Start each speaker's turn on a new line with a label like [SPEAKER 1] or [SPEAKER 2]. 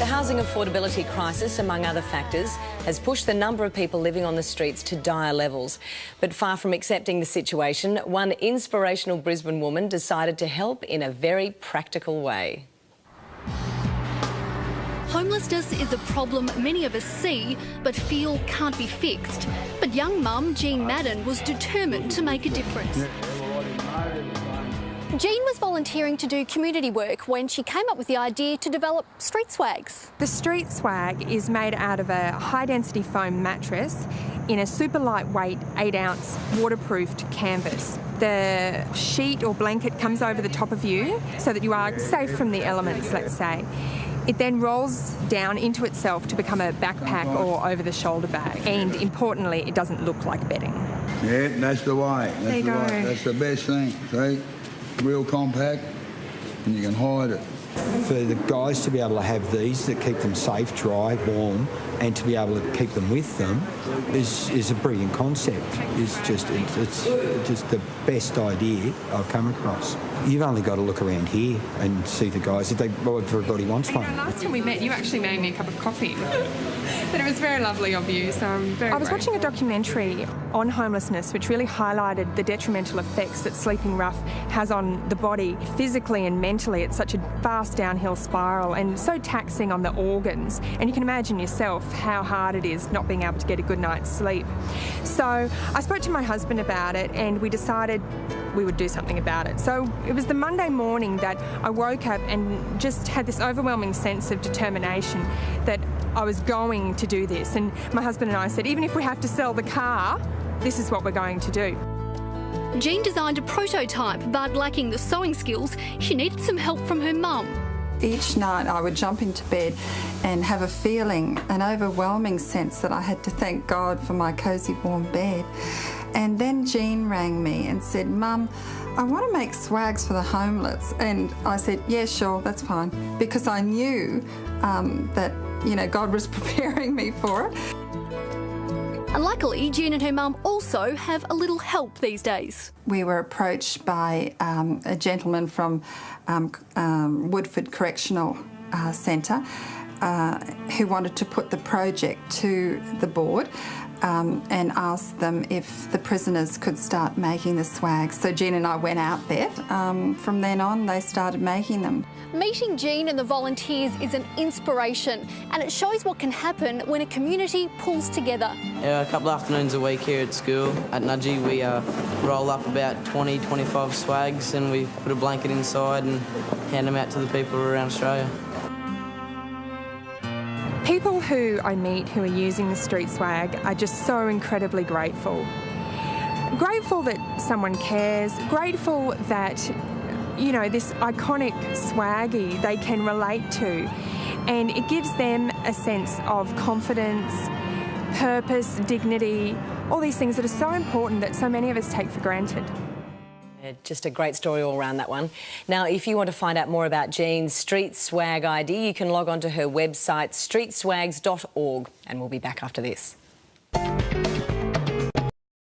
[SPEAKER 1] The housing affordability crisis, among other factors, has pushed the number of people living on the streets to dire levels. But far from accepting the situation, one inspirational Brisbane woman decided to help in a very practical way.
[SPEAKER 2] Homelessness is a problem many of us see but feel can't be fixed. But young mum Jean Madden was determined to make a difference. Jean was volunteering to do community work when she came up with the idea to develop street swags.
[SPEAKER 3] The street swag is made out of a high-density foam mattress in a super lightweight 8-ounce waterproofed canvas. The sheet or blanket comes over the top of you so that you are safe from the elements, let's say. It then rolls down into itself to become a backpack or over-the-shoulder bag. And importantly, it doesn't look like bedding.
[SPEAKER 4] Yeah, that's the way.
[SPEAKER 3] There you go.
[SPEAKER 4] That's the best thing, see? Real compact, and you can hide it.
[SPEAKER 5] For the guys to be able to have these that keep them safe, dry, warm, and to be able to keep them with them is a brilliant concept. It's just the best idea I've come across. You've only got to look around here and see the guys. Everybody wants one.
[SPEAKER 3] Last time we met, you actually made me a cup of coffee. But it was very lovely of you, so I'm very grateful. Watching a documentary on homelessness which really highlighted the detrimental effects that sleeping rough has on the body, physically and mentally. It's such a fast downhill spiral and so taxing on the organs. And you can imagine yourself how hard it is not being able to get a good night's sleep. So I spoke to my husband about it and we decided we would do something about it. So it was the Monday morning that I woke up and just had this overwhelming sense of determination that I was going to do this. And my husband and I said, even if we have to sell the car, this is what we're going to do.
[SPEAKER 2] Jean designed a prototype, but lacking the sewing skills, she needed some help from her mum.
[SPEAKER 6] Each night I would jump into bed and have a feeling, an overwhelming sense that I had to thank God for my cosy warm bed. And then Jean rang me and said, Mum, I want to make swags for the homeless. And I said, yeah, sure, that's fine. Because I knew that, you know, God was preparing me for it.
[SPEAKER 2] And luckily, Jean and her mum also have a little help these days.
[SPEAKER 6] We were approached by a gentleman from Woodford Correctional Centre who wanted to put the project to the board and asked them if the prisoners could start making the swags. So Jean and I went out there. From then on, they started making them.
[SPEAKER 2] Meeting Jean and the volunteers is an inspiration, and it shows what can happen when a community pulls together.
[SPEAKER 7] Yeah, a couple of afternoons a week here at school at Nudgee, we roll up about 20-25 swags and we put a blanket inside and hand them out to the people around Australia.
[SPEAKER 3] People who I meet who are using the street swag are just so incredibly grateful. Grateful that someone cares, grateful that, you know, this iconic swaggy they can relate to, and it gives them a sense of confidence, purpose, dignity, all these things that are so important that so many of us take for granted.
[SPEAKER 1] Just a great story all around, that one. Now, if you want to find out more about Jean's street swag idea, you can log on to her website streetswags.org, and we'll be back after this.